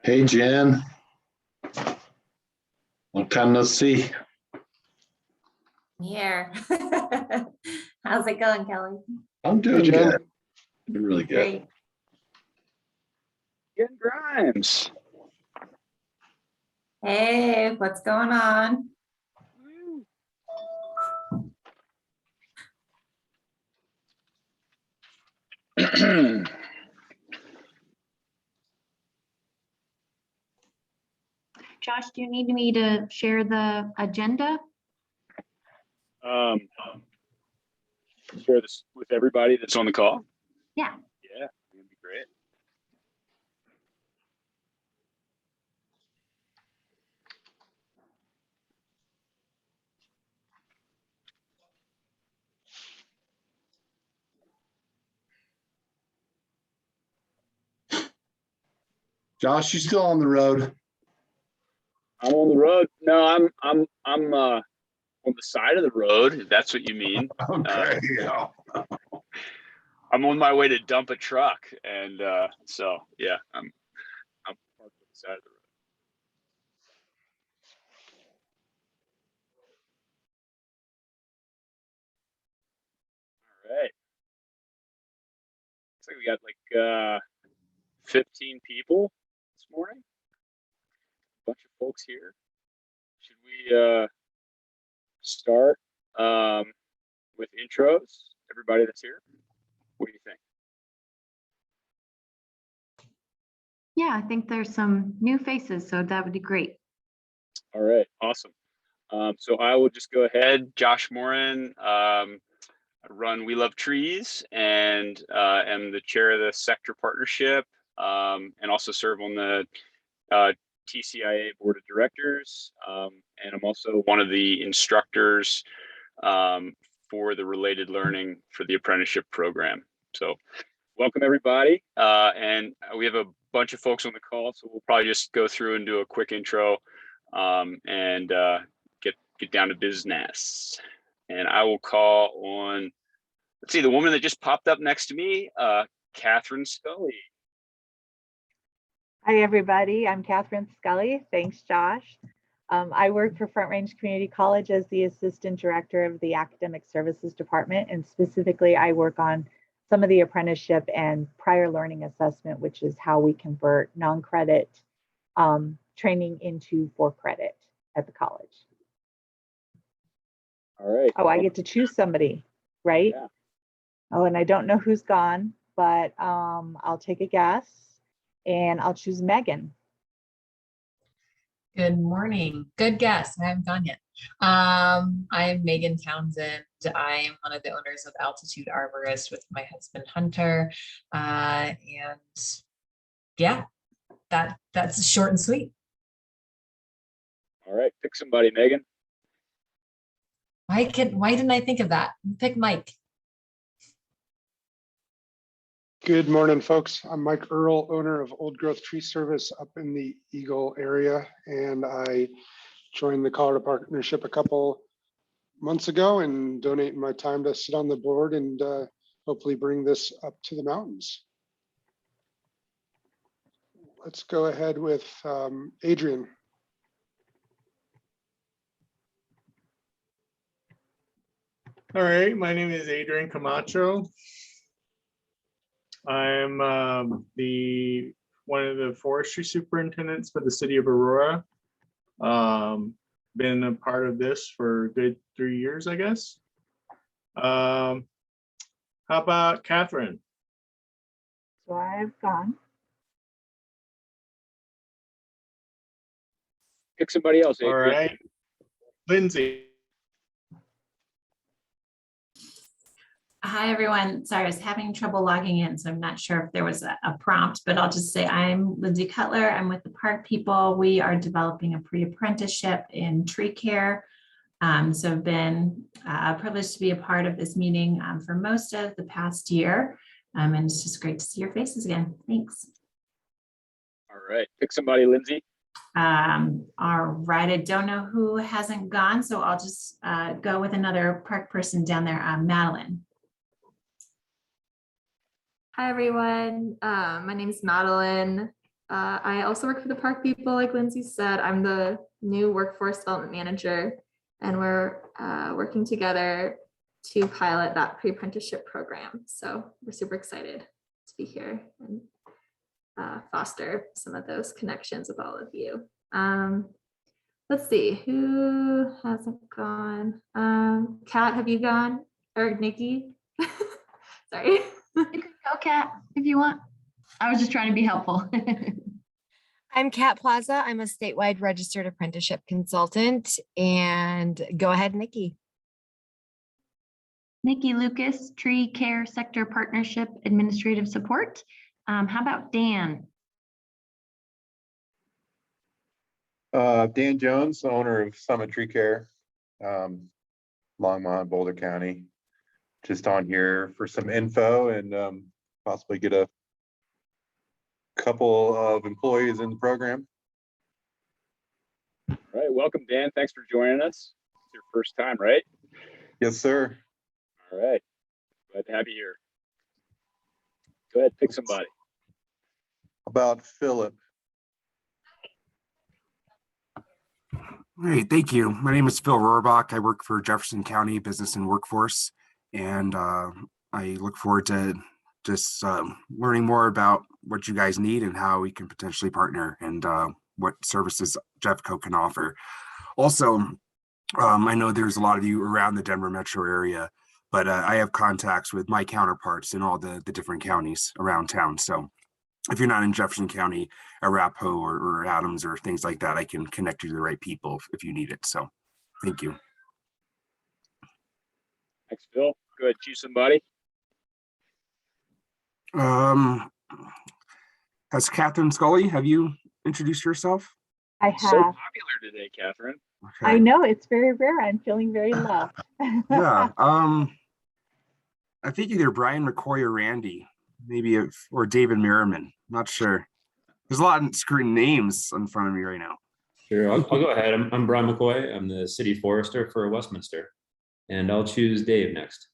Hey, Jen. Long time no see. Here. How's it going, Kelly? I'm doing Jen. good. Doing really good. Great. Jen Grimes. Hey, what's going on? Josh, do you need me to share the agenda? Share this with everybody that's on the call. Yeah. Yeah, that'd be great. Josh, you still on the road? I'm on the road. No, I'm on the side of the road, if that's what you mean. Okay. Yeah. I'm on my way to dump a truck, and so yeah, I'm parked on the side of the road. All right. Looks like we got like 15 people this morning. A bunch of folks here. Should we start with intros? Everybody that's here. What do you think? Yeah, I think there's some new faces, so that would be great. All right, awesome. So I will just go ahead. Josh Morin, I run We Love Trees and am the chair of the sector partnership, and also serve on the TCIA board of directors. And I'm also one of the instructors for the related learning for the apprenticeship program. So welcome everybody. And we have a bunch of folks on the call, so we'll probably just go through and do a quick intro and get down to business. And I will call on, let's see, the woman that just popped up next to me, Catherine Scully. Hi, everybody. I'm Catherine Scully. Thanks, Josh. I work for Front Range Community College as the Assistant Director of the Academic Services Department, and specifically I work on some of the apprenticeship and prior learning assessment, which is how we convert non-credit training into for credit at the college. All right. Oh, I get to choose somebody, right? Yeah. Oh, and I don't know who's gone, but I'll take a guess and I'll choose Megan. Good morning. Good guess. I haven't gone yet. I'm Megan Townsend. I'm one of the owners of Altitude Arborist with my husband Hunter. And yeah, that's short and sweet. All right, pick somebody, Megan. Why didn't I think of that? Pick Mike. Good morning, folks. I'm Mike Earl, owner of Old Growth Tree Service up in the Eagle area, and I joined the Colorado Partnership a couple months ago and donating my time to sit on the board and hopefully bring this up to the mountains. Let's go ahead with Adrian. All right, my name is Adrian Camacho. I'm one of the forestry superintendents for the city of Aurora. Been a part of this for a good 3 years, I guess. How about Catherine? So I've gone. Pick somebody else, Adrian. All right, Lindsay. Hi, everyone. Sorry, I was having trouble logging in, so I'm not sure if there was a prompt, but I'll just say I'm Lindsay Cutler. I'm with the Park People. We are developing a pre-apprenticeship in tree care. So I've been privileged to be a part of this meeting for most of the past year. And it's just great to see your faces again. Thanks. All right, pick somebody, Lindsay. All right, I don't know who hasn't gone, so I'll just go with another park person down there, Madeline. Hi everyone, my name is Madeline. I also work for the park people, like Lindsay said. I'm the new workforce development manager, and we're working together to pilot that pre-apprenticeship program. So we're super excited to be here and foster some of those connections with all of you. Let's see, who hasn't gone? Kat, have you gone? Or Nikki? Sorry. You can go, Kat, if you want. I was just trying to be helpful. I'm Kat Plaza. I'm a statewide registered apprenticeship consultant. And go ahead, Nikki. Nikki Lucas, Tree Care Sector Partnership Administrative Support. How about Dan? Dan Jones, owner of Summit Tree Care, Longmont, Boulder County. Just on here for some info and possibly get a couple of employees in the program. All right, welcome, Dan. Thanks for joining us. It's your first time, right? Yes, sir. All right, glad to have you here. Go ahead, pick somebody. About Philip. Great, thank you. My name is Phil Rohrbach. I work for Jefferson County Business and Workforce, and I look forward to just learning more about what you guys need and how we can potentially partner and what services Jeffco can offer. Also, I know there's a lot of you around the Denver metro area, but I have contacts with my counterparts in all the different counties around town. So if you're not in Jefferson County, Arapahoe or Adams or things like that, I can connect you to the right people if you need it. So thank you. Thanks, Phil. Go ahead, choose somebody. Has Catherine Scully, have you introduced yourself? I have. So popular today, Catherine. Okay. I know, it's very rare. I'm feeling very loved. Yeah. I think either Brian McCoy or Randy, maybe or David Merriman. Not sure. There's a lot of screen names in front of me right now. Sure, I'll go ahead. I'm Brian McCoy. I'm the city forester for Westminster, and I'll choose Dave next.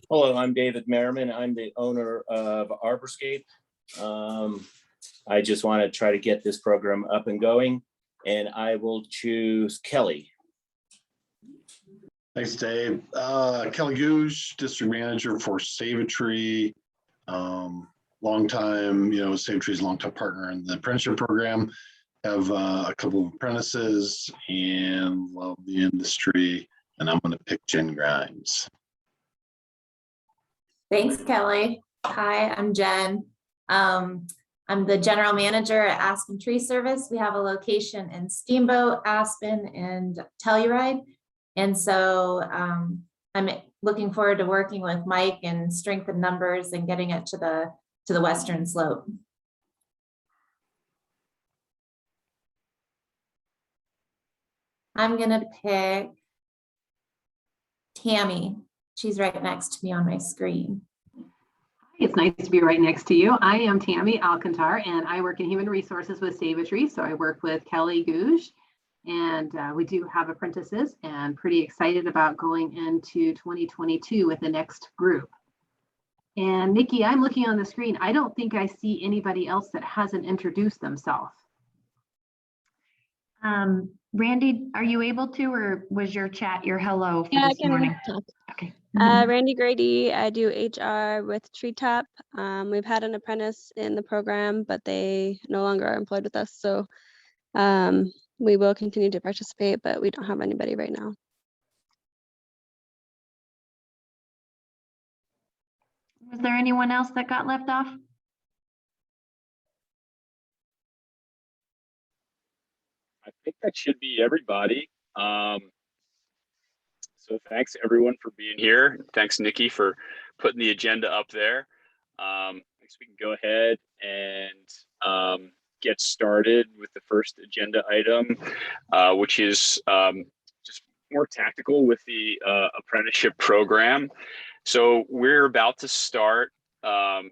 Hello, I'm David Merriman. I'm the owner of Arborscape. I just want to try to get this program up and going, and I will choose Kelly. Thanks, Dave. Kelly Googe, district manager for Save a Tree. Long time, Save a Tree's a long time partner in the apprenticeship program. Have a couple of apprentices and love the industry. And I'm going to pick Jen Grimes. Thanks, Kelly. Hi, I'm Jen. I'm the general manager at Aspen Tree Service. We have a location in Steamboat, Aspen, and Telluride. And so I'm looking forward to working with Mike and strength in numbers and getting it to the western slope. I'm gonna pick Tammy. She's right next to me on my screen. It's nice to be right next to you. I am Tammy Alcantar, and I work in human resources with Save a Tree. So I work with Kelly Googe, and we do have apprentices, and pretty excited about going into 2022 with the next group. And Nikki, I'm looking on the screen. I don't think I see anybody else that hasn't introduced themselves. Randy, are you able to, or was your chat your hello for this morning? Okay. Randy Grady, I do HR with Treetop. We've had an apprentice in the program, but they no longer are employed with us. So we will continue to participate, but we don't have anybody right now. Was there anyone else that got left off? I think that should be everybody. So thanks everyone for being here. Thanks, Nikki, for putting the agenda up there. I guess we can go ahead and get started with the first agenda item, which is just more tactical with the apprenticeship program. So we're about to start third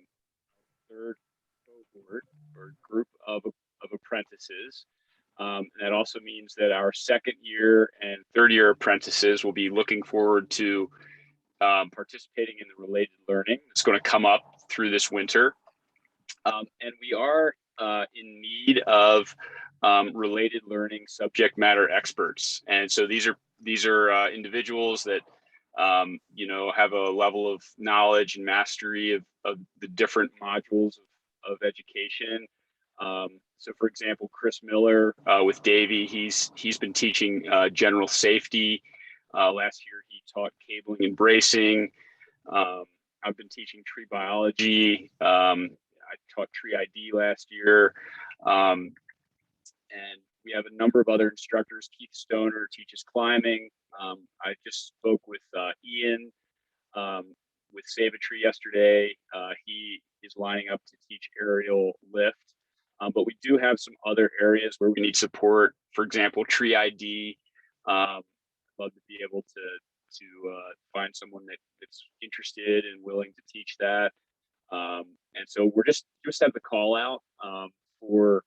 cohort or group of apprentices. That also means that our second year and third year apprentices will be looking forward to participating in the related learning that's going to come up through this winter. And we are in need of related learning subject matter experts. And so these are individuals that have a level of knowledge and mastery of the different modules of education. So for example, Chris Miller with Davey, he's been teaching general safety. Last year he taught cabling and bracing. I've been teaching tree biology. I taught tree ID last year. And we have a number of other instructors. Keith Stoner teaches climbing. I just spoke with Ian with Save a Tree yesterday. He is lining up to teach aerial lift. But we do have some other areas where we need support. For example, tree ID. I'd love to be able to find someone that's interested and willing to teach that. And so we're just have the call out for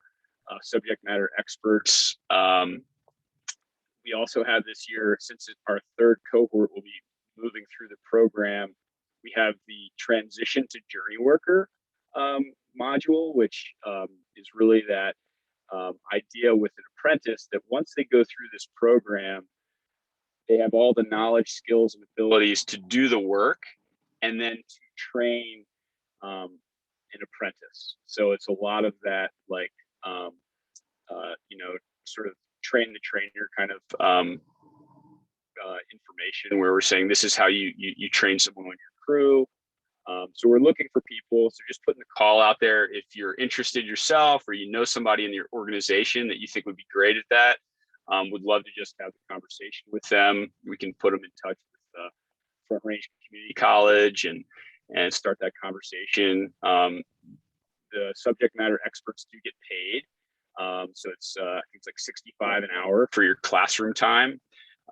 subject matter experts. We also have this year, since our third cohort will be moving through the program, we have the transition to journey worker module, which is really that idea with an apprentice that once they go through this program, they have all the knowledge, skills, and abilities to do the work and then to train an apprentice. So it's a lot of that, like, sort of train the trainer kind of information where we're saying this is how you train someone on your crew. So we're looking for people. So just putting the call out there. If you're interested yourself or you know somebody in your organization that you think would be great at that, would love to just have the conversation with them. We can put them in touch with Front Range Community College and start that conversation. The subject matter experts do get paid. So it's I think it's like $65 an hour for your classroom time.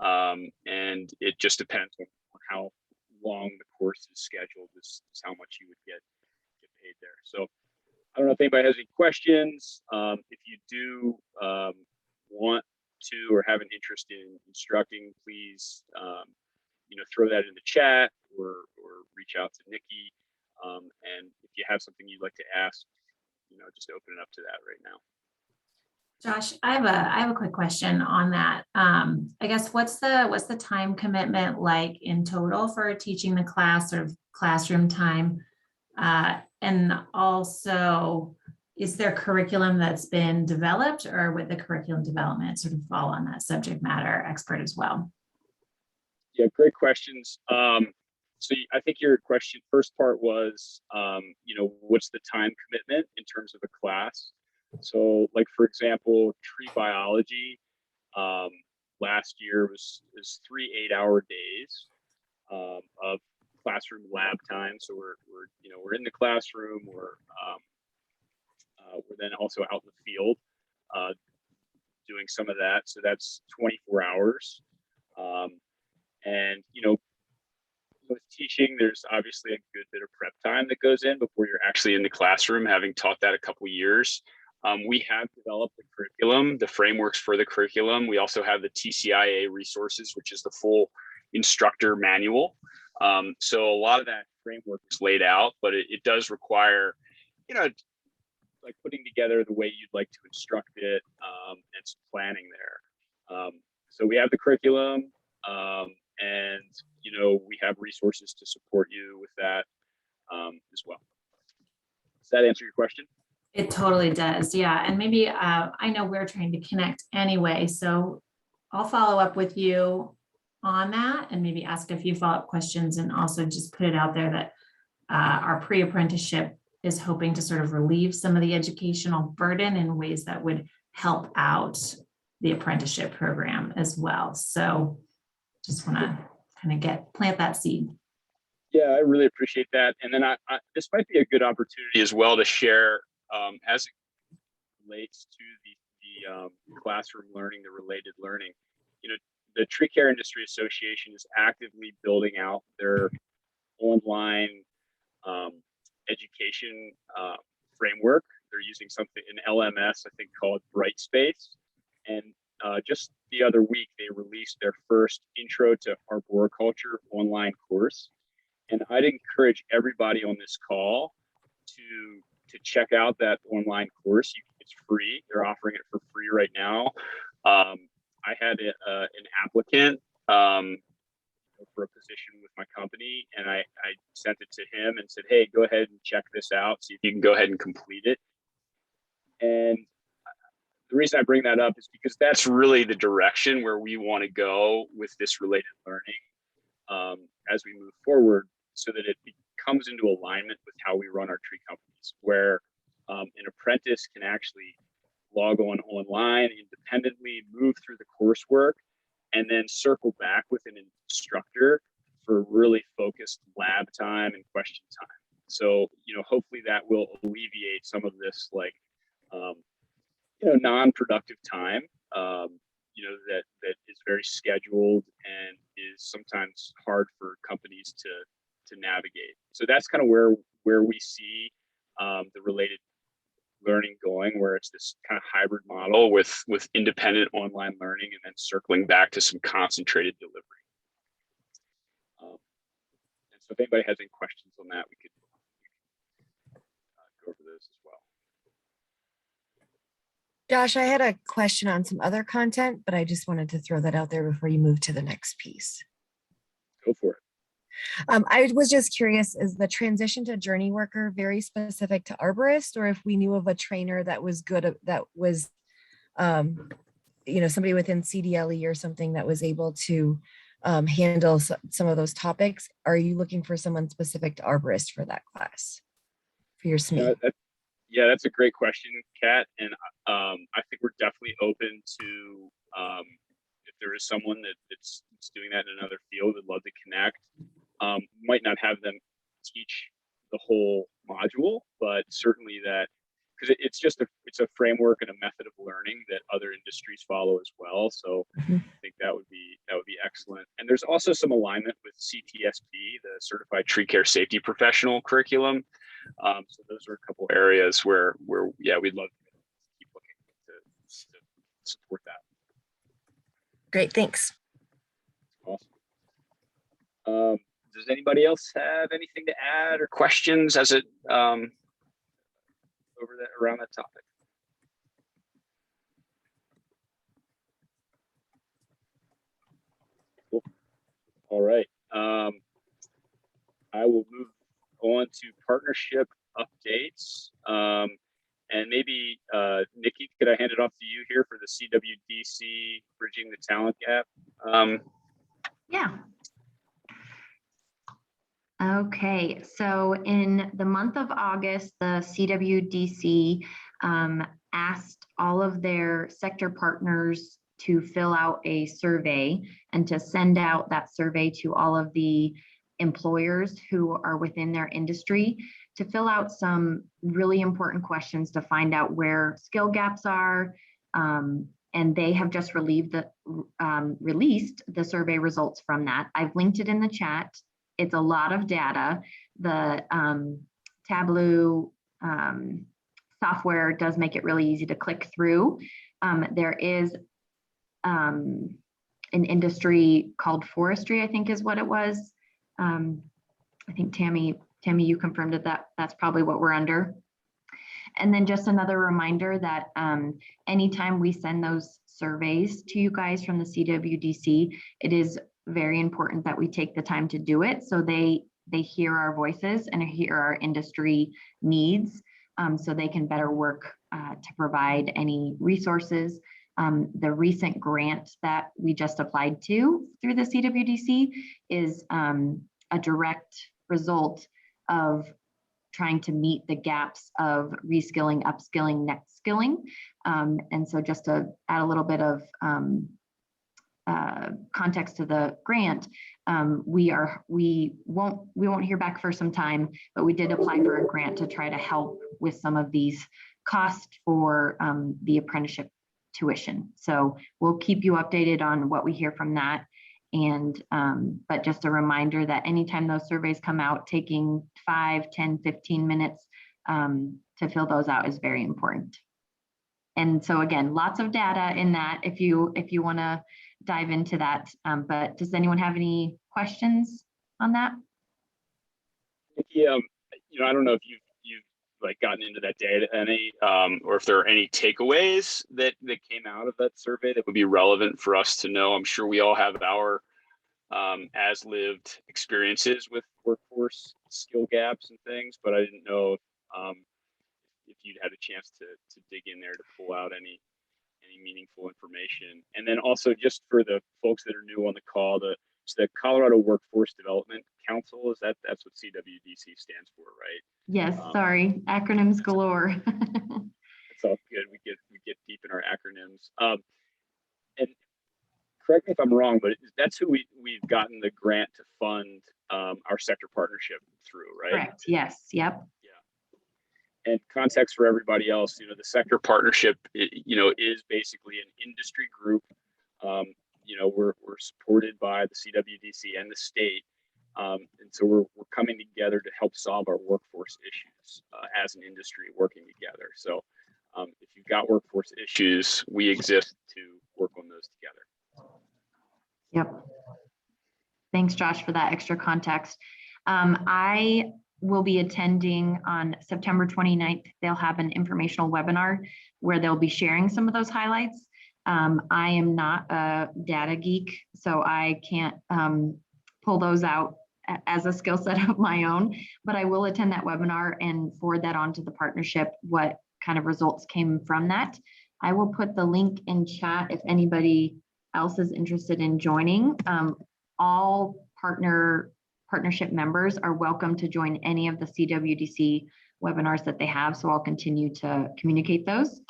And it just depends on how long the course is scheduled is how much you would get paid there. So I don't know if anybody has any questions. If you do want to or have an interest in instructing, please throw that in the chat or reach out to Nikki. And if you have something you'd like to ask, just open it up to that right now. Josh, I have a quick question on that. I guess what's the time commitment like in total for teaching the class, sort of classroom time? And also, is there curriculum that's been developed, or would the curriculum development sort of fall on that subject matter expert as well? Yeah, great questions. So I think your first part was, what's the time commitment in terms of a class? So like, for example, tree biology, last year was 3 8-hour days of classroom lab time. So we're in the classroom, we're then also out in the field doing some of that. So that's 24 hours. And with teaching, there's obviously a good bit of prep time that goes in before you're actually in the classroom, having taught that a couple years. We have developed the curriculum, the frameworks for the curriculum. We also have the TCIA resources, which is the full instructor manual. So a lot of that framework is laid out, but it does require, like putting together the way you'd like to instruct it, and some planning there. So we have the curriculum, and we have resources to support you with that as well. Does that answer your question? It totally does. Yeah. And maybe I know we're trying to connect anyway, so I'll follow up with you on that and maybe ask a few follow-up questions, and also just put it out there that our pre-apprenticeship is hoping to sort of relieve some of the educational burden in ways that would help out the apprenticeship program as well. So just want to kind of plant that seed. Yeah, I really appreciate that. And then this might be a good opportunity as well to share as it relates to the classroom learning, the related learning. The Tree Care Industry Association is actively building out their online education framework. They're using an LMS, I think, called Brightspace. And just the other week, they released their first Intro to Arboriculture online course. And I'd encourage everybody on this call to check out that online course. It's free. They're offering it for free right now. I had an applicant for a position with my company, and I sent it to him and said, hey, go ahead and check this out, see if you can go ahead and complete it. And the reason I bring that up is because that's really the direction where we want to go with this related learning as we move forward, so that it comes into alignment with how we run our tree companies, where an apprentice can actually log on online independently, move through the coursework, and then circle back with an instructor for really focused lab time and question time. So, hopefully that will alleviate some of this, like, non-productive time, that is very scheduled and is sometimes hard for companies to navigate. So that's kind of where we see the related learning going, where it's this kind of hybrid model with independent online learning and then circling back to some concentrated delivery. And so if anybody has any questions on that, we could go over those as well. Josh, I had a question on some other content, but I just wanted to throw that out there before you move to the next piece. Go for it. I was just curious, is the transition to journey worker very specific to arborist, or if we knew of a trainer that was good, that was, somebody within CDLE or something that was able to handle some of those topics? Are you looking for someone specific to arborist for that class, for your SME? Yeah, that's a great question, Kat. And I think we're definitely open to, if there is someone that's doing that in another field, would love to connect. Might not have them teach the whole module, but certainly that, because it's a framework and a method of learning that other industries follow as well. So I think that would be excellent. And there's also some alignment with CTSP, the Certified Tree Care Safety Professional curriculum. So those are a couple areas where we'd love to keep looking to support that. Great, thanks. Awesome. Does anybody else have anything to add or questions as it around that topic? Cool. All right. I will move on to partnership updates. And maybe, Nikki, could I hand it off to you here for the CWDC Bridging the Talent Gap? Yeah. Okay, so in the month of August, the CWDC asked all of their sector partners to fill out a survey and to send out that survey to all of the employers who are within their industry to fill out some really important questions to find out where skill gaps are. And they have just released the survey results from that. I've linked it in the chat. It's a lot of data. The Tableau software does make it really easy to click through. There is an industry called forestry, I think is what it was. I think Tammy, you confirmed that that's probably what we're under. And then just another reminder that anytime we send those surveys to you guys from the CWDC, it is very important that we take the time to do it so they hear our voices and hear our industry needs, so they can better work to provide any resources. The recent grant that we just applied to through the CWDC is a direct result of trying to meet the gaps of reskilling, upskilling, next skilling. And so just to add a little bit of context to the grant, we won't hear back for some time, but we did apply for a grant to try to help with some of these costs for the apprenticeship tuition. So we'll keep you updated on what we hear from that. And but just a reminder that anytime those surveys come out, taking 5, 10, 15 minutes to fill those out is very important. And so again, lots of data in that if you want to dive into that. But does anyone have any questions on that? Yeah, I don't know if you've like gotten into that data any, or if there are any takeaways that came out of that survey that would be relevant for us to know. I'm sure we all have our as lived experiences with workforce skill gaps and things, but I didn't know if you'd had a chance to dig in there to pull out any meaningful information. And then also just for the folks that are new on the call, the Colorado Workforce Development Council, that's what CWDC stands for, right? Yes, sorry, acronyms galore. It's all good. We get deep in our acronyms. And correct me if I'm wrong, but that's who we've gotten the grant to fund our sector partnership through, right? Correct. Yes. Yep. And context for everybody else, the sector partnership, is basically an industry group. We're supported by the CWDC and the state. And so we're coming together to help solve our workforce issues as an industry working together. So if you've got workforce issues, we exist to work on those together. Yep. Thanks, Josh, for that extra context. I will be attending on September 29th. They'll have an informational webinar where they'll be sharing some of those highlights. I am not a data geek, so I can't pull those out as a skill set of my own, but I will attend that webinar and forward that on to the partnership, what kind of results came from that. I will put the link in chat if anybody else is interested in joining. All partnership members are welcome to join any of the CWDC webinars that they have, so I'll continue to communicate those.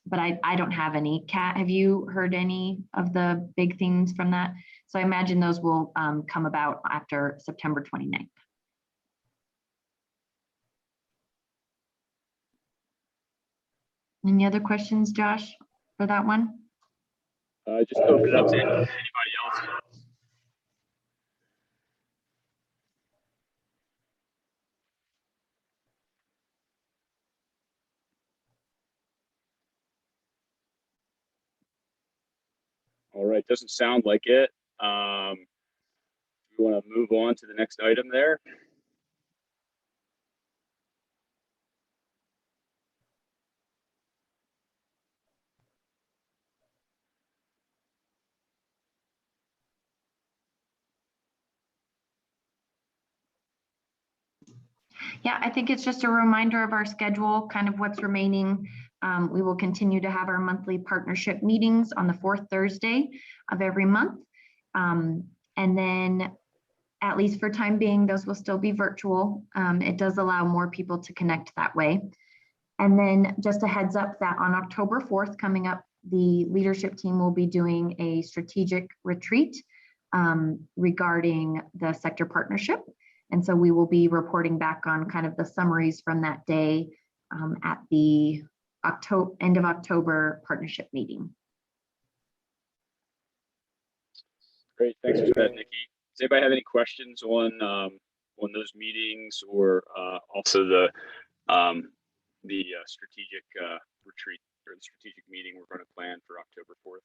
But I don't have any. Kat, have you heard any of the big themes from that? So I imagine those will come about after September 29th. Any other questions, Josh, for that one? Just open it up to anybody else. All right, doesn't sound like it. You want to move on to the next item there? Yeah, I think it's just a reminder of our schedule, kind of what's remaining. We will continue to have our monthly partnership meetings on the fourth Thursday of every month. And then, at least for time being, those will still be virtual. It does allow more people to connect that way. And then just a heads up that on October 4th coming up, the leadership team will be doing a strategic retreat regarding the sector partnership. And so we will be reporting back on kind of the summaries from that day at the end of October partnership meeting. Great, thanks for that, Nikki. Does anybody have any questions on those meetings, or also the strategic retreat or the strategic meeting we're going to plan for October 4th?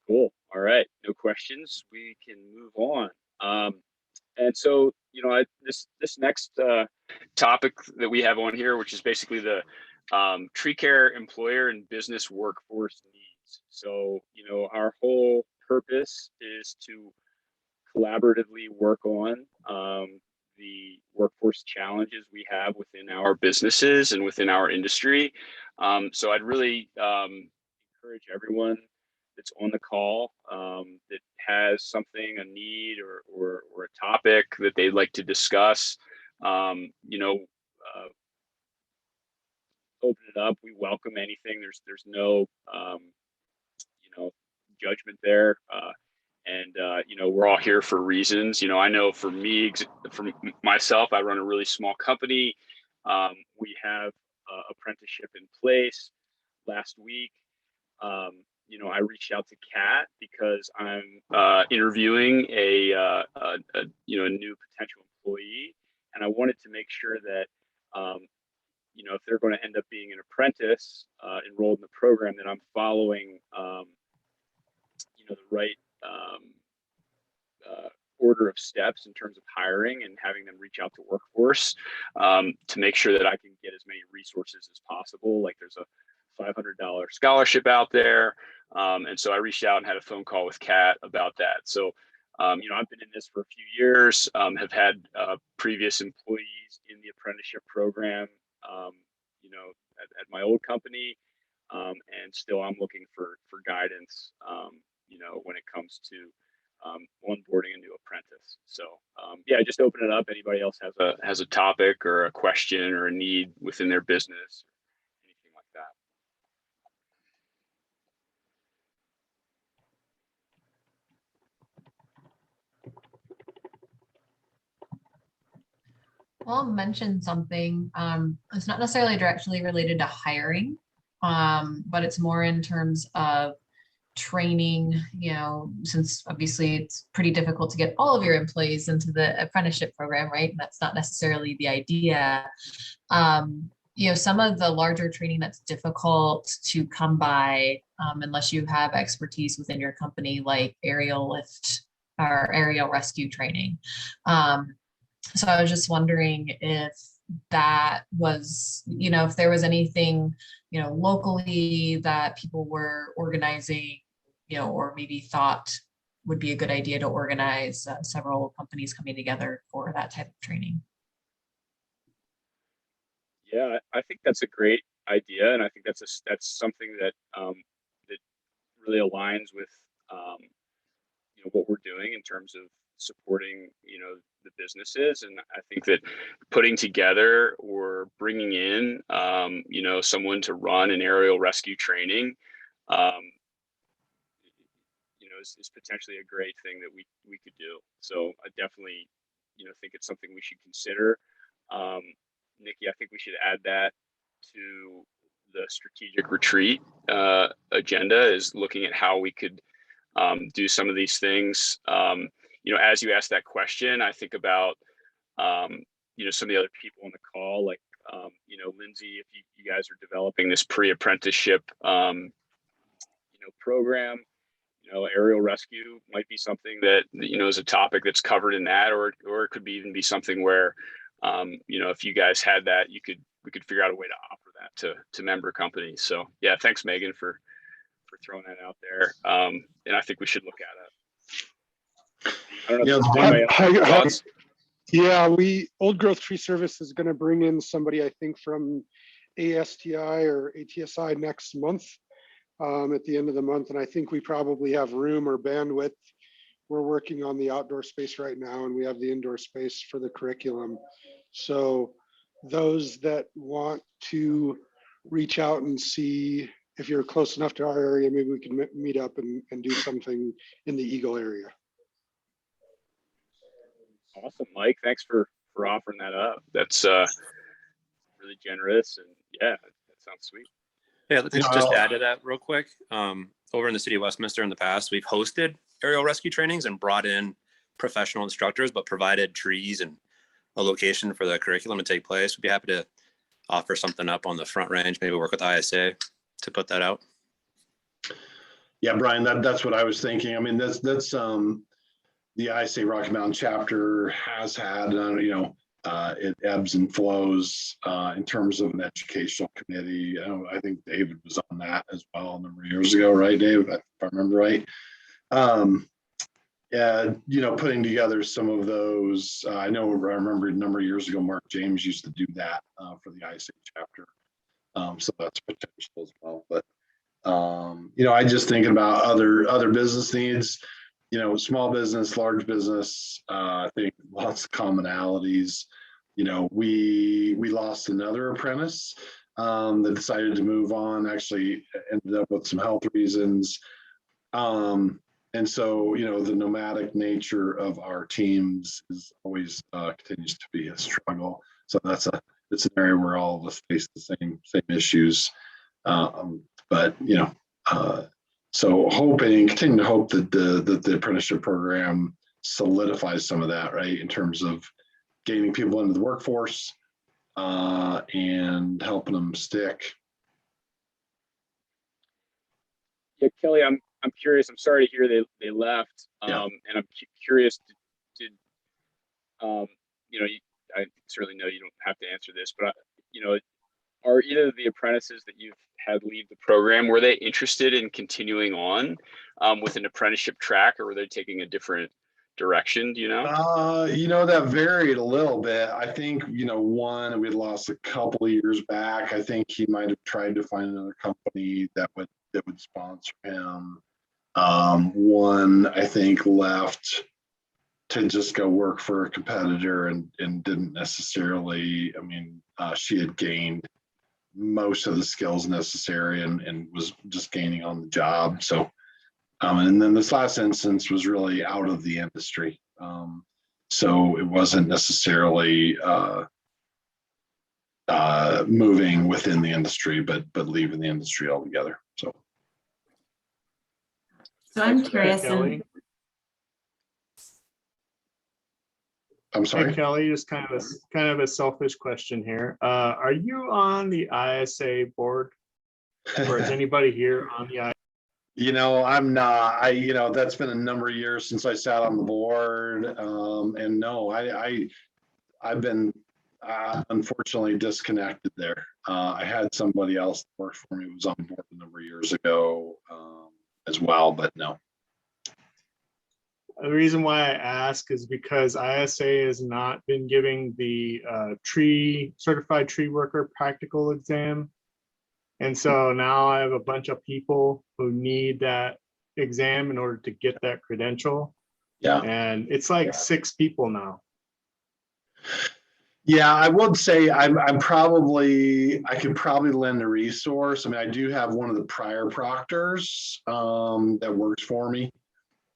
Cool. All right. No questions. We can move on. And so, this next topic that we have on here, which is basically the tree care employer and business workforce needs. So, our whole purpose is to collaboratively work on the workforce challenges we have within our businesses and within our industry. So I'd really encourage everyone that's on the call that has something, a need or a topic that they'd like to discuss, open it up. We welcome anything. There's no, judgment there. And we're all here for reasons. I know for me, for myself, I run a really small company. We have apprenticeship in place last week. I reached out to Kat because I'm interviewing a new potential employee, and I wanted to make sure that if they're going to end up being an apprentice enrolled in the program, that I'm following the right order of steps in terms of hiring and having them reach out to workforce to make sure that I can get as many resources as possible. Like there's a $500 scholarship out there. And so I reached out and had a phone call with Kat about that. So, I've been in this for a few years, have had previous employees in the apprenticeship program, at my old company. And still I'm looking for guidance, when it comes to onboarding a new apprentice. So just open it up. Anybody else has a topic or a question or a need within their business, anything like that. Well, I'll mention something. It's not necessarily directly related to hiring, but it's more in terms of training, since obviously it's pretty difficult to get all of your employees into the apprenticeship program, right? And that's not necessarily the idea. Some of the larger training that's difficult to come by unless you have expertise within your company, like aerial lift or aerial rescue training. So I was just wondering if that was, if there was anything, locally that people were organizing, or maybe thought would be a good idea to organize several companies coming together for that type of training. Yeah, I think that's a great idea, and I think that's something that that really aligns with what we're doing in terms of supporting the businesses. And I think that putting together or bringing in someone to run an aerial rescue training is potentially a great thing that we could do. So I definitely think it's something we should consider. Nikki, I think we should add that to the strategic retreat agenda, is looking at how we could do some of these things. As you ask that question, I think about some of the other people on the call, like Lindsay, if you guys are developing this pre-apprenticeship program, aerial rescue might be something that is a topic that's covered in that, or it could even be something where if you guys had that, we could figure out a way to offer that to member companies. So yeah, thanks Megan for throwing that out there. And I think we should look at it. I don't know if anybody else has thoughts. Yeah, Old Growth Tree Service is going to bring in somebody, I think, from ASTI or ATSI next month, at the end of the month. And I think we probably have room or bandwidth. We're working on the outdoor space right now, and we have the indoor space for the curriculum. So those that want to reach out and see if you're close enough to our area, maybe we can meet up and do something in the Eagle area. Awesome, Mike. Thanks for offering that up. That's really generous, and yeah, that sounds sweet. Yeah, let's just add to that real quick. Over in the city of Westminster in the past, we've hosted aerial rescue trainings and brought in professional instructors, but provided trees and a location for the curriculum to take place. We'd be happy to offer something up on the Front Range, maybe work with ISA to put that out. Yeah, Brian, that's what I was thinking. I mean, that's the ISA Rocky Mountain chapter has had, it ebbs and flows in terms of an educational committee. I think David was on that as well a number of years ago, right, Dave? If I remember right. Putting together some of those. I remember a number of years ago, Mark James used to do that for the ISA chapter. So that's potential as well. But I just thinking about other business needs. Small business, large business, I think lots of commonalities. We lost another apprentice that decided to move on, actually ended up with some health reasons. And so, the nomadic nature of our teams is always continues to be a struggle. So it's an area where all of us face the same issues. But So continue to hope that the apprenticeship program solidifies some of that, right, in terms of getting people into the workforce and helping them stick. Yeah, Kelly, I'm curious. I'm sorry to hear they left. And I'm curious. Did I certainly know you don't have to answer this, but are either of the apprentices that you've had leave the program, were they interested in continuing on with an apprenticeship track, or were they taking a different direction? Do you know? That varied a little bit. I think, one, we had lost a couple of years back. I think he might have tried to find another company that would sponsor him. One, I think, left to just go work for a competitor and didn't necessarily, she had gained most of the skills necessary and was just gaining on the job. So, and then this last instance was really out of the industry. So it wasn't necessarily moving within the industry, but leaving the industry altogether. So I'm curious. Kelly. I'm sorry. Hey, Kelly, just kind of a selfish question here. Are you on the ISA board, or is anybody here on the ISA? I'm not. That's been a number of years since I sat on the board, and no, I've been unfortunately disconnected there. I had somebody else that worked for me who was on board a number of years ago as well, but no. The reason why I ask is because ISA has not been giving the certified tree worker practical exam. And so now I have a bunch of people who need that exam in order to get that credential. Yeah. And it's like 6 people now. Yeah, I would say I could probably lend a resource. I do have one of the prior proctors that works for me.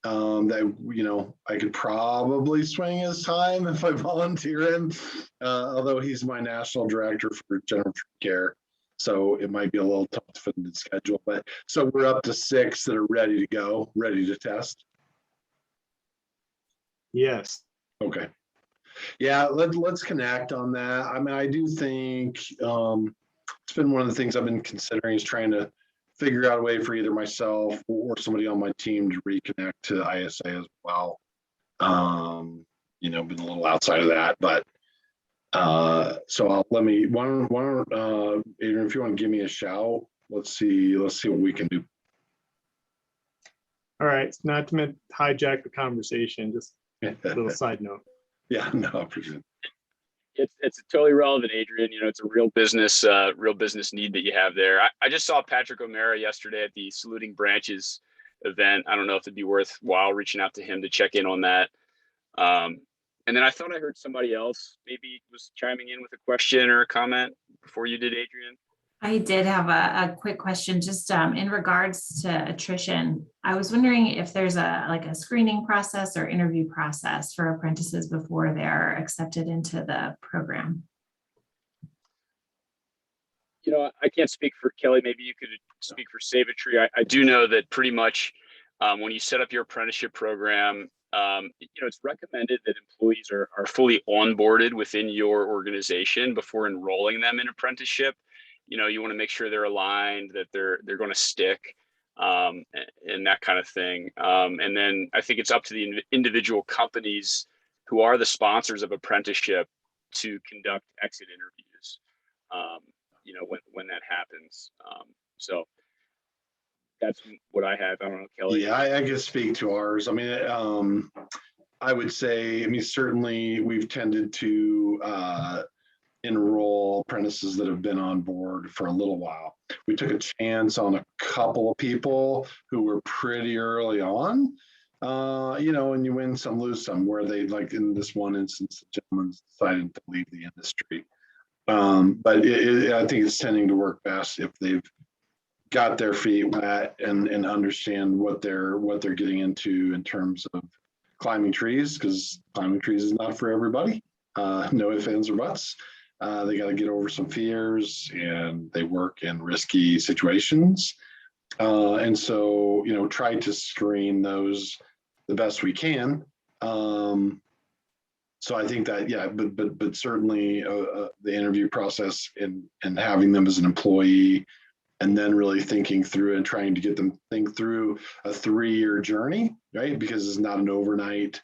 That I could probably swing his time if I volunteer him, although he's my national director for general tree care, so it might be a little tough to fit into the schedule. But so we're up to 6 that are ready to go, ready to test. Yes. Okay. Yeah, let's connect on that. I do think it's been one of the things I've been considering is trying to figure out a way for either myself or somebody on my team to reconnect to ISA as well. Been a little outside of that, but so Adrian, if you want to give me a shout, let's see what we can do. All right, not to hijack the conversation, just a little side note. Yeah, no, I appreciate it. It's totally relevant, Adrian. It's a real business need that you have there. I just saw Patrick O'Mara yesterday at the Saluting Branches event. I don't know if it'd be worthwhile reaching out to him to check in on that. And then I thought I heard somebody else maybe was chiming in with a question or a comment before you did, Adrian. I did have a quick question just in regards to attrition. I was wondering if there's a screening process or interview process for apprentices before they're accepted into the program. I can't speak for Kelly. Maybe you could speak for Save a Tree. I do know that pretty much when you set up your apprenticeship program, it's recommended that employees are fully onboarded within your organization before enrolling them in apprenticeship. You want to make sure they're aligned, that they're going to stick, and that kind of thing. And then I think it's up to the individual companies who are the sponsors of apprenticeship to conduct exit interviews. When that happens. So that's what I have. I don't know, Kelly. Yeah, I can speak to ours. I would say, certainly we've tended to enroll apprentices that have been on board for a little while. We took a chance on a couple of people who were pretty early on, and you win some, lose some, where they, like in this one instance, the gentleman's decided to leave the industry. But I think it's tending to work best if they've got their feet wet and understand what they're getting into in terms of climbing trees, because climbing trees is not for everybody. No ifs, ands, or buts. They got to get over some fears, and they work in risky situations. And so, try to screen those the best we can. So I think that, yeah, but certainly the interview process and having them as an employee, and then really thinking through and trying to get them think through a 3-year journey, right? Because it's not an overnight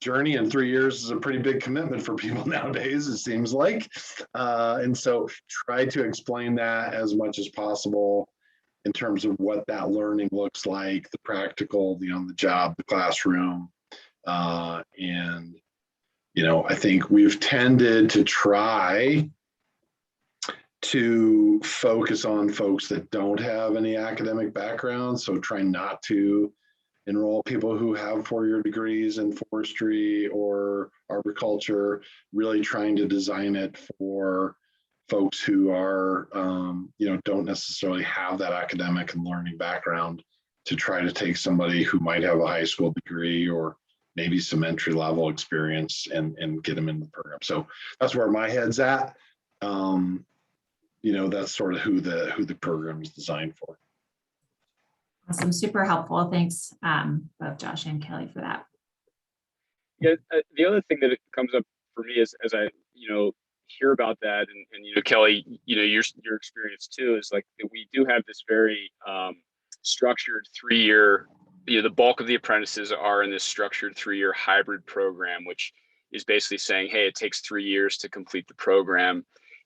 journey, and 3 years is a pretty big commitment for people nowadays, it seems like. And so try to explain that as much as possible in terms of what that learning looks like, the practical, the job, the classroom. And, I think we've tended to try to focus on folks that don't have any academic background. So try not to enroll people who have 4-year degrees in forestry or arboriculture, really trying to design it for folks who are, don't necessarily have that academic and learning background, to try to take somebody who might have a high school degree or maybe some entry level experience and get them in the program. So that's where my head's at. That's sort of who the program is designed for. Awesome, super helpful. Thanks, both Josh and Kelly, for that. Yeah, the other thing that comes up for me is as I hear about that, and Kelly, your experience too, is like that we do have this very structured 3-year. The bulk of the apprentices are in this structured 3-year hybrid program, which is basically saying, hey, it takes 3 years to complete the program.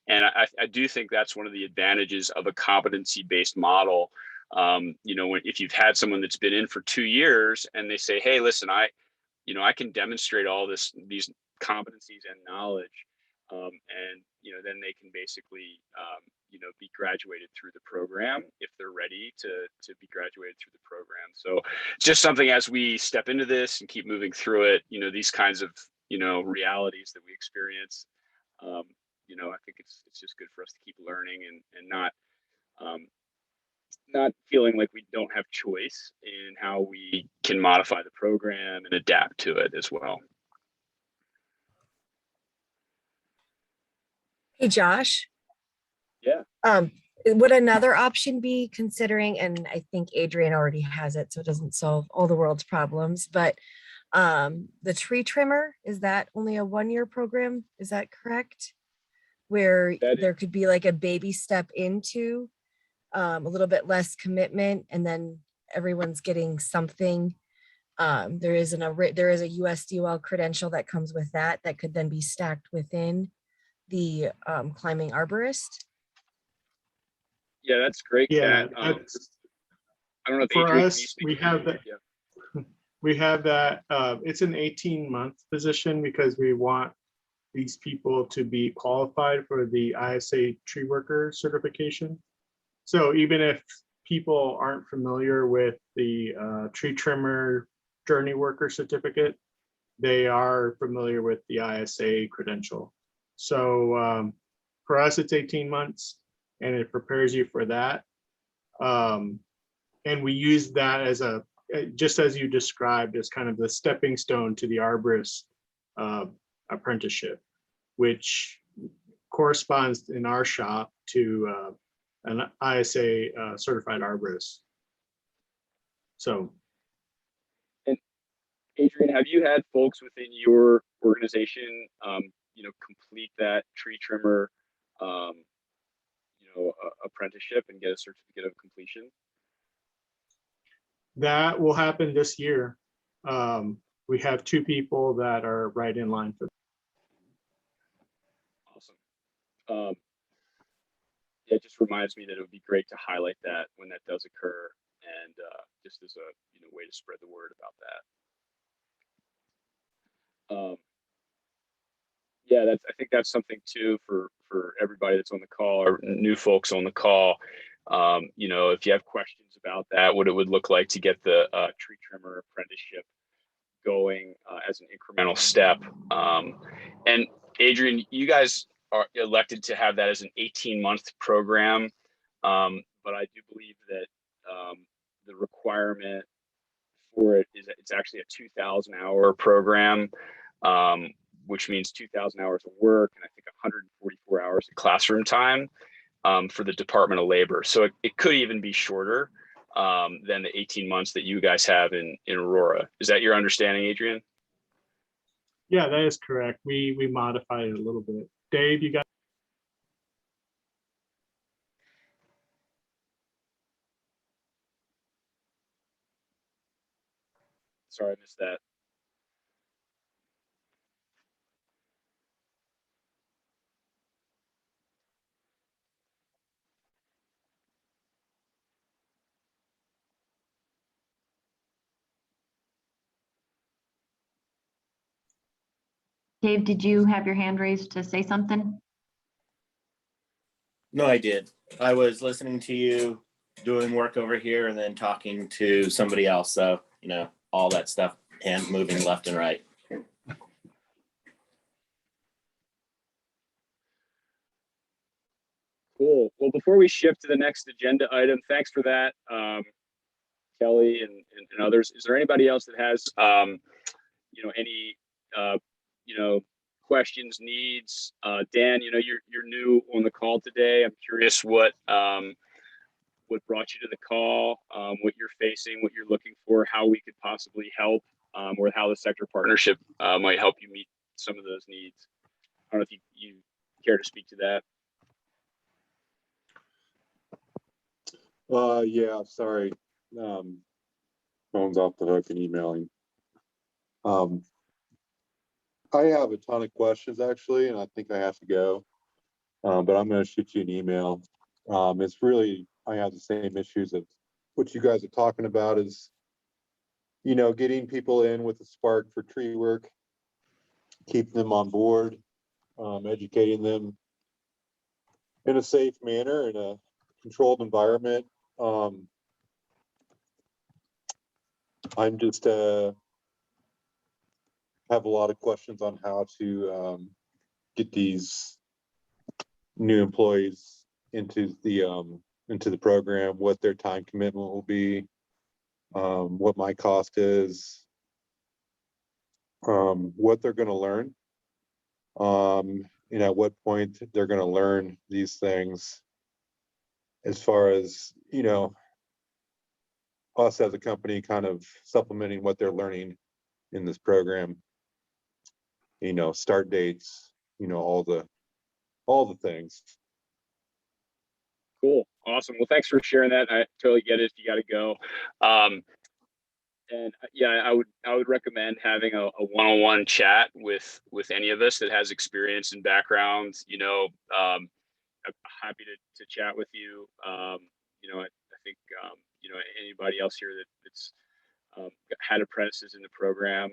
And I do think that's one of the advantages of a competency-based model. If you've had someone that's been in for 2 years and they say, hey, listen, I can demonstrate all these competencies and knowledge, and then they can basically be graduated through the program if they're ready to be graduated through the program. So just something as we step into this and keep moving through it, these kinds of realities that we experience, I think it's just good for us to keep learning and not feeling like we don't have choice in how we can modify the program and adapt to it as well. Hey, Josh. Yeah. Would another option be considering, and I think Adrian already has it, so it doesn't solve all the world's problems, but the tree trimmer, is that only a 1-year program? Is that correct? Where there could be like a baby step into a little bit less commitment, and then everyone's getting something. There is a USDOL credential that comes with that could then be stacked within the climbing arborist. Yeah, that's great. Yeah, I don't know if for Adrian, us, we have that. Yeah. We have that. It's an 18-month position because we want these people to be qualified for the ISA tree worker certification. So even if people aren't familiar with the tree trimmer journey worker certificate, they are familiar with the ISA credential. So for us, it's 18 months and it prepares you for that. And we use that as just as you described, as kind of the stepping stone to the arborist apprenticeship, which corresponds in our shop to an ISA certified arborist. So. And Adrian, have you had folks within your organization, complete that tree trimmer, apprenticeship and get a certificate of completion? That will happen this year. We have 2 people that are right in line for that. Awesome. It just reminds me that it would be great to highlight that when that does occur, and just as a way to spread the word about that. Yeah, I think that's something too for everybody that's on the call or new folks on the call. If you have questions about that, what it would look like to get the tree trimmer apprenticeship going as an incremental step. And Adrian, you guys are elected to have that as an 18-month program, but I do believe that the requirement for it is it's actually a 2,000-hour program, which means 2,000 hours of work and I think 144 hours of classroom time for the Department of Labor. So it could even be shorter. than the 18 months that you guys have in Aurora. Is that your understanding, Adrian? Yeah, that is correct. We modified it a little bit. Dave, you got? Sorry, I missed that. Dave, did you have your hand raised to say something? No, I did. I was listening to you doing work over here and then talking to somebody else. So, you know, all that stuff, hands moving left and right. Cool. Well, before we shift to the next agenda item, thanks for that, Kelly and others. Is there anybody else that has, any, questions, needs? Dan, you're new on the call today. I'm curious what brought you to the call, what you're facing, what you're looking for, how we could possibly help, or how the sector partnership might help you meet some of those needs. I don't know if you care to speak to that. Yeah, sorry. Phone's off the hook and emailing. I have a ton of questions actually, and I think I have to go. But I'm going to shoot you an email. It's really, I have the same issues of what you guys are talking about is, getting people in with a spark for tree work, keeping them on board, educating them in a safe manner, in a controlled environment. I'm just have a lot of questions on how to get these new employees into the program, what their time commitment will be, what my cost is, what they're going to learn, at what point they're going to learn these things, as far as us as a company kind of supplementing what they're learning in this program, start dates, all the things. Cool. Awesome. Well, thanks for sharing that. I totally get it if you got to go. And yeah, I would recommend having a one-on-one chat with any of us that has experience and background. I'm happy to chat with you. I think anybody else here that's had apprentices in the program,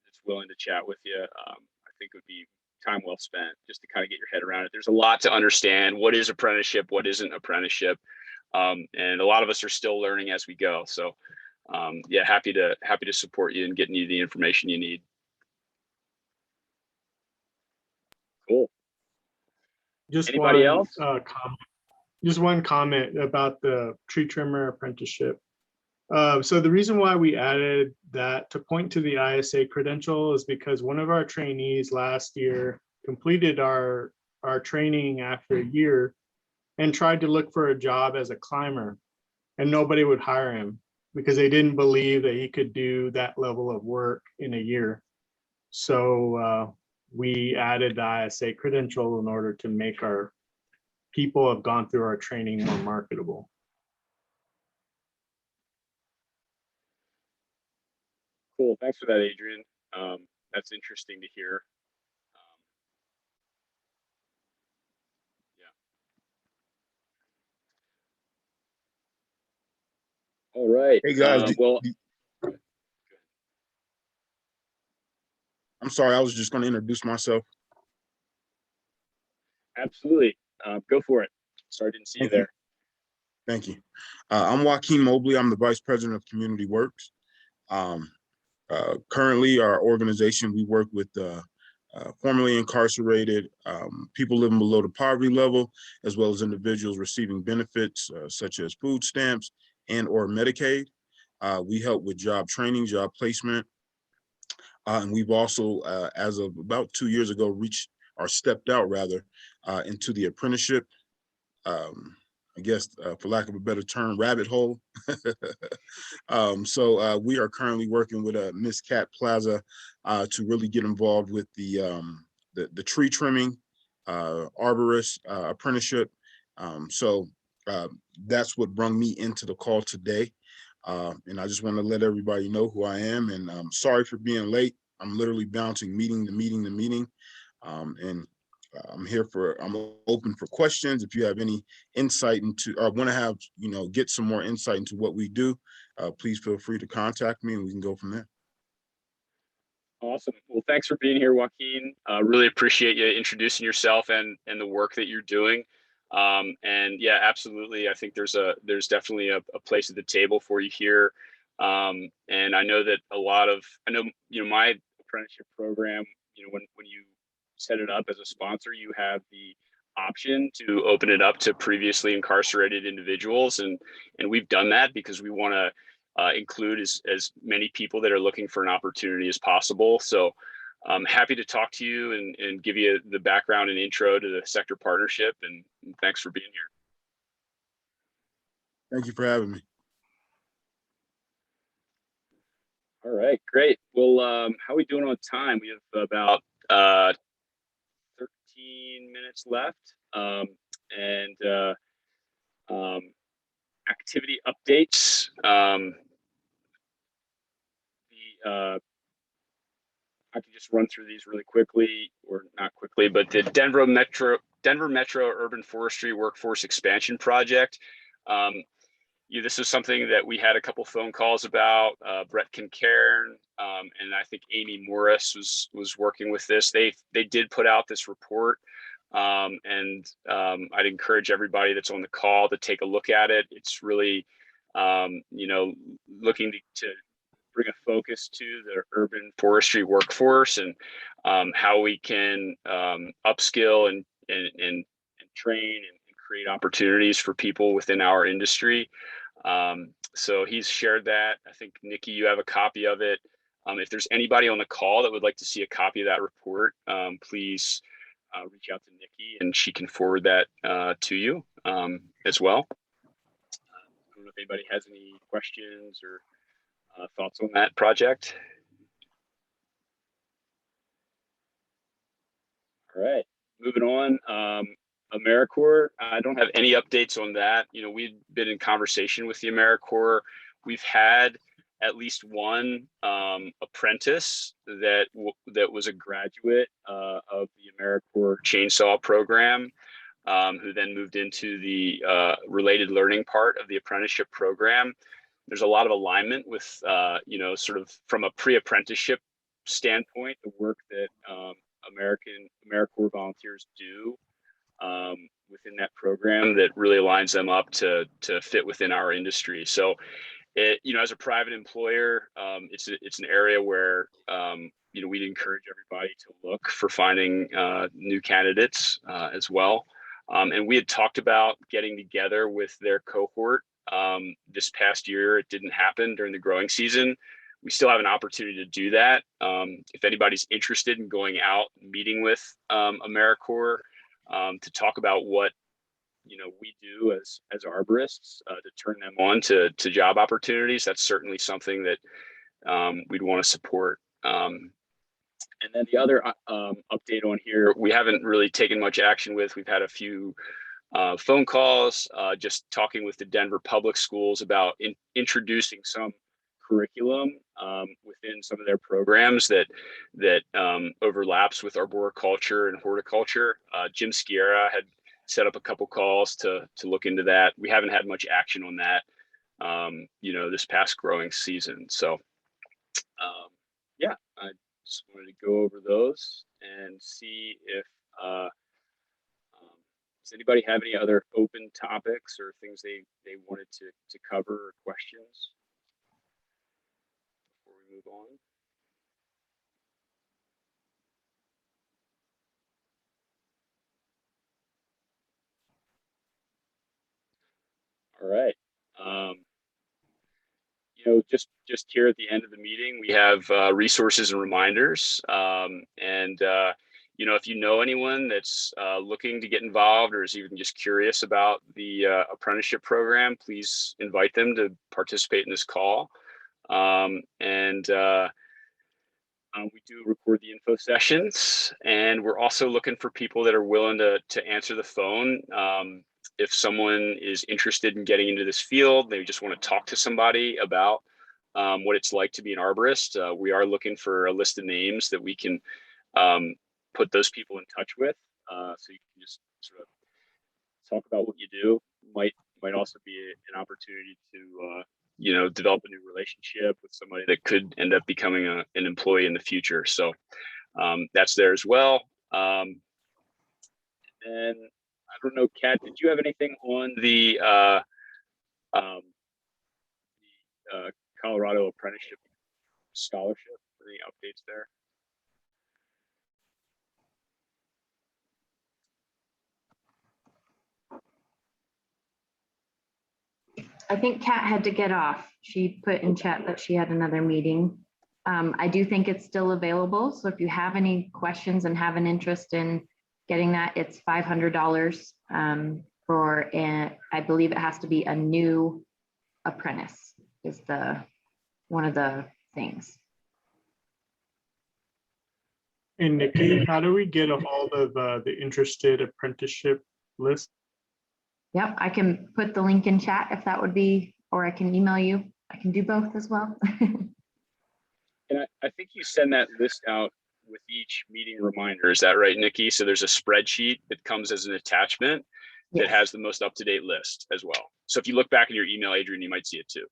that's willing to chat with you, I think it would be time well spent just to kind of get your head around it. There's a lot to understand. What is apprenticeship? What isn't apprenticeship? And a lot of us are still learning as we go. So yeah, happy to support you in getting you the information you need. Cool. Anybody else? Just one comment about the tree trimmer apprenticeship. So the reason why we added that to point to the ISA credential is because one of our trainees last year completed our training after a year and tried to look for a job as a climber, and nobody would hire him because they didn't believe that he could do that level of work in a year. So we added the ISA credential in order to make our people who have gone through our training more marketable. Cool. Thanks for that, Adrian. That's interesting to hear. Yeah. All right. Hey guys. Well, I'm sorry. I was just going to introduce myself. absolutely. Go for it. Sorry, I didn't see you there. Thank you. I'm Joaquin Mobley. I'm the Vice President of Community Works. Currently, our organization, we work with formerly incarcerated people living below the poverty level, as well as individuals receiving benefits such as food stamps and or Medicaid. We help with job training, job placement. And we've also, as of about 2 years ago, stepped out rather into the apprenticeship I guess, for lack of a better term, rabbit hole. So we are currently working with Miss Cat Plaza to really get involved with the tree trimming, arborist apprenticeship. So that's what brought me into the call today. And I just want to let everybody know who I am. And I'm sorry for being late. I'm literally bouncing meeting to meeting to meeting. And I'm open for questions. If you have any insight into, or want to have, get some more insight into what we do, please feel free to contact me and we can go from there. Awesome. Well, thanks for being here, Joaquin. Really appreciate you introducing yourself and the work that you're doing. And yeah, absolutely. I think there's definitely a place at the table for you here. And I know that my apprenticeship program, when you set it up as a sponsor, you have the option to open it up to previously incarcerated individuals. And we've done that because we want to include as many people that are looking for an opportunity as possible. So I'm happy to talk to you and give you the background and intro to the sector partnership. And thanks for being here. Thank you for having me. All right, great. Well, how are we doing on time? We have about 13 minutes left. Activity updates. I can just run through these really quickly, or not quickly, but the Denver Metro Urban Forestry Workforce Expansion Project. This is something that we had a couple phone calls about. Brett Kincairn and I think Amy Morris was working with this. They did put out this report, and I'd encourage everybody that's on the call to take a look at it. It's really, looking to bring a focus to the urban forestry workforce and how we can upskill and train and create opportunities for people within our industry. So he's shared that. I think, Nikki, you have a copy of it. If there's anybody on the call that would like to see a copy of that report, please reach out to Nikki and she can forward that to you as well. I don't know if anybody has any questions or thoughts on that project. All right, moving on. AmeriCorps, I don't have any updates on that. We've been in conversation with the AmeriCorps. We've had at least one apprentice that was a graduate of the AmeriCorps chainsaw program, who then moved into the related learning part of the apprenticeship program. There's a lot of alignment with, sort of from a pre-apprenticeship standpoint, the work that AmeriCorps volunteers do within that program that really aligns them up to fit within our industry. So, as a private employer, it's an area where we'd encourage everybody to look for finding new candidates as well. And we had talked about getting together with their cohort this past year. It didn't happen during the growing season. We still have an opportunity to do that. If anybody's interested in going out and meeting with AmeriCorps to talk about what we do as arborists to turn them on to job opportunities, that's certainly something that we'd want to support. And then the other update on here, we haven't really taken much action with. We've had a few phone calls, just talking with the Denver public schools about introducing some curriculum within some of their programs that overlaps with arboriculture and horticulture. Jim Sciarra had set up a couple calls to look into that. We haven't had much action on that, this past growing season. So, yeah, I just wanted to go over those and see if does anybody have any other open topics or things they wanted to cover or questions before we move on? All right. Just here at the end of the meeting, we have resources and reminders. And if you know anyone that's looking to get involved or is even just curious about the apprenticeship program, please invite them to participate in this call. We do record the info sessions, and we're also looking for people that are willing to answer the phone. If someone is interested in getting into this field, they just want to talk to somebody about what it's like to be an arborist. We are looking for a list of names that we can put those people in touch with. So you can just sort of talk about what you do. Might also be an opportunity to develop a new relationship with somebody that could end up becoming an employee in the future. So that's there as well. And I don't know, Kat, did you have anything on the Colorado Apprenticeship Scholarship? Any updates there? I think Kat had to get off. She put in chat that she had another meeting. I do think it's still available. So if you have any questions and have an interest in getting that, it's $500 I believe it has to be a new apprentice is one of the things. And Nikki, how do we get a hold of the interested apprenticeship list? Yep, I can put the link in chat if that would be, or I can email you. I can do both as well. And I think you send that list out with each meeting reminder. Is that right, Nikki? So there's a spreadsheet that comes as an attachment that has the most up-to-date list as well. So if you look back in your email, Adrian, you might see it too.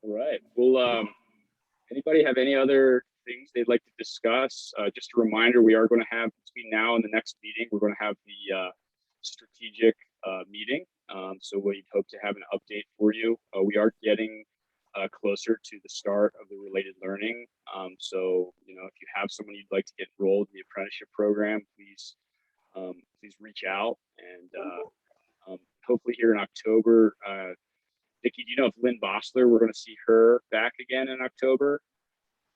All right. Well, anybody have any other things they'd like to discuss? Just a reminder, we are going to have between now and the next meeting, we're going to have the strategic meeting. So we hope to have an update for you. We are getting closer to the start of the related learning. So, if you have someone you'd like to get enrolled in the apprenticeship program, please reach out. And hopefully here in October, Vicki, do you know if Lynn Bossler, we're going to see her back again in October?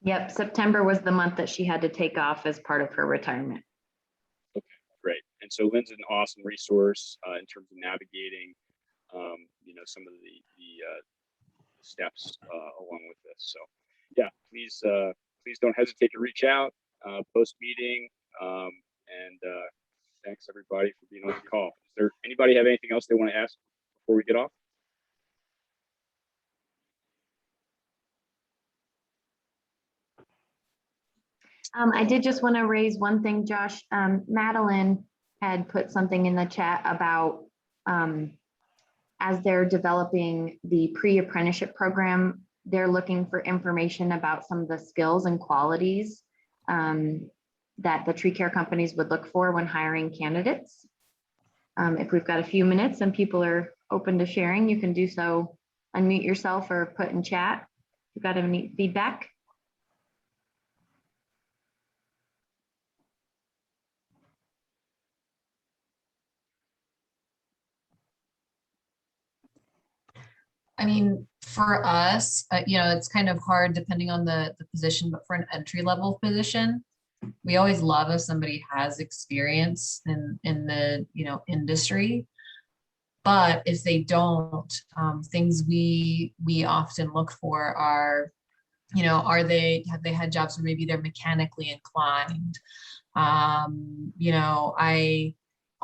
Yep, September was the month that she had to take off as part of her retirement. Okay, great. And so Lynn's an awesome resource in terms of navigating, some of the steps along with this. So, yeah, please don't hesitate to reach out post meeting. And thanks everybody for being on the call. Is there anybody have anything else they want to ask before we get off? I did just want to raise one thing, Josh. Madeline had put something in the chat about as they're developing the pre-apprenticeship program, they're looking for information about some of the skills and qualities that the tree care companies would look for when hiring candidates. If we've got a few minutes and people are open to sharing, you can do so, unmute yourself or put in chat. If you've got any feedback. I mean, for us, it's kind of hard depending on the position, but for an entry level position, we always love if somebody has experience in the, industry. But if they don't, things we often look for are, have they had jobs where maybe they're mechanically inclined?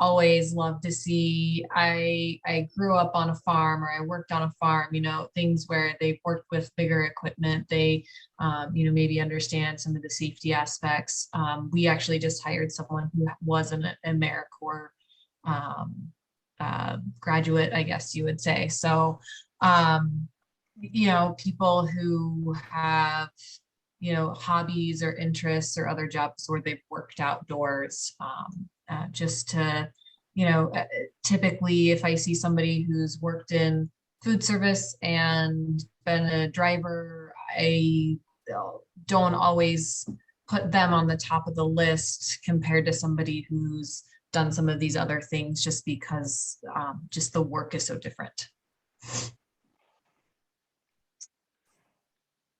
I always love to see, I grew up on a farm or I worked on a farm, things where they've worked with bigger equipment. They, maybe understand some of the safety aspects. We actually just hired someone who was an AmeriCorps graduate, I guess you would say. So, people who have, hobbies or interests or other jobs where they've worked outdoors, just to, typically if I see somebody who's worked in food service and been a driver, I don't always put them on the top of the list compared to somebody who's done some of these other things just because just the work is so different.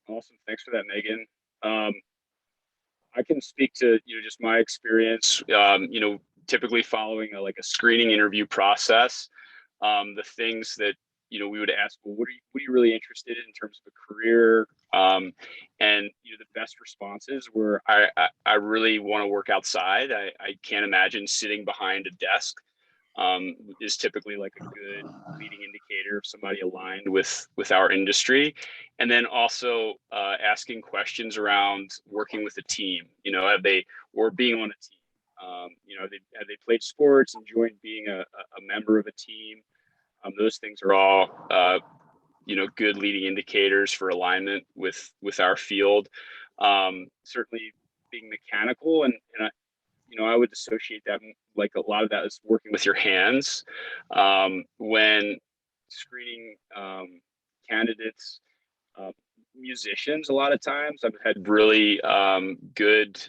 Awesome. Thanks for that, Megan. I can speak to, just my experience, typically following like a screening interview process. The things that, we would ask, well, what are you really interested in terms of a career? And, the best responses were, I really want to work outside. I can't imagine sitting behind a desk. Is typically like a good leading indicator of somebody aligned with our industry. And then also asking questions around working with a team, have they, or being on a team, have they played sports, enjoyed being a member of a team? Those things are all, good leading indicators for alignment with our field. Certainly being mechanical and I would associate that, like a lot of that is working with your hands. When screening candidates, musicians, a lot of times I've had really good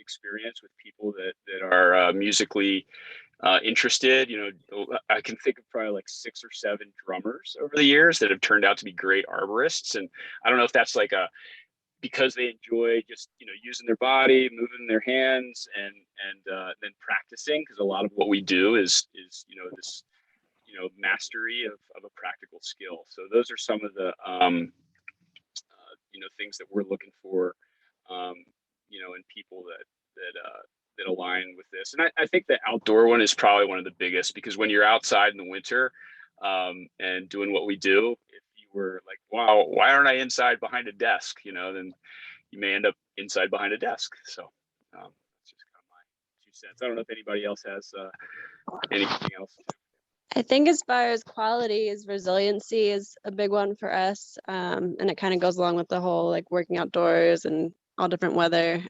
experience with people that are musically interested. I can think of probably like 6 or 7 drummers over the years that have turned out to be great arborists. And I don't know if that's like because they enjoy just using their body, moving their hands, and then practicing, because a lot of what we do is this mastery of a practical skill. So those are some of the things that we're looking for in people that align with this. And I think the outdoor one is probably one of the biggest, because when you're outside in the winter and doing what we do, were like, wow, why aren't I inside behind a desk? Then you may end up inside behind a desk. So that's just kind of my 2 cents. I don't know if anybody else has anything else. I think as far as quality is, resiliency is a big one for us. And it kind of goes along with the whole like working outdoors and all different weather.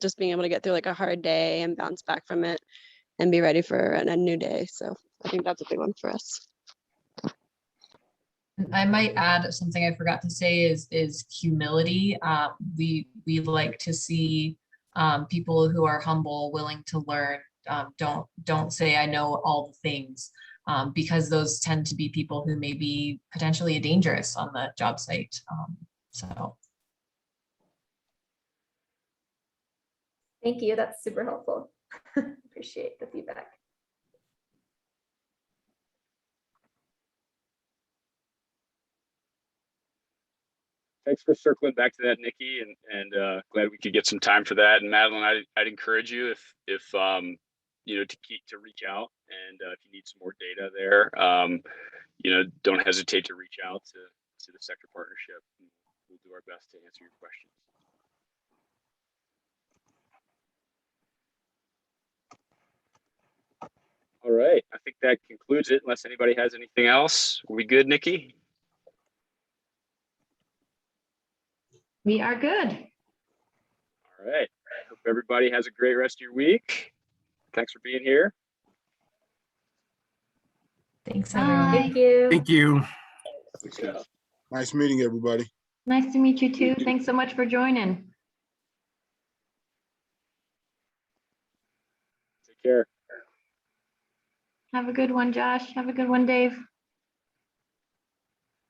Just being able to get through like a hard day and bounce back from it and be ready for a new day. So I think that's a big one for us. I might add something I forgot to say is humility. We like to see people who are humble, willing to learn. Don't say I know all the things, because those tend to be people who may be potentially dangerous on the job site. So. Thank you. That's super helpful. Appreciate the feedback. Thanks for circling back to that, Nikki, and glad we could get some time for that. And Madeline, I'd encourage you if to reach out, and if you need some more data there, don't hesitate to reach out to the sector partnership. We'll do our best to answer your questions. All right, I think that concludes it. Unless anybody has anything else, are we good, Nikki? We are good. All right. I hope everybody has a great rest of your week. Thanks for being here. Thanks, everyone. Thank you. Thank you. Nice meeting everybody. Nice to meet you too. Thanks so much for joining. Take care. Have a good one, Josh. Have a good one, Dave.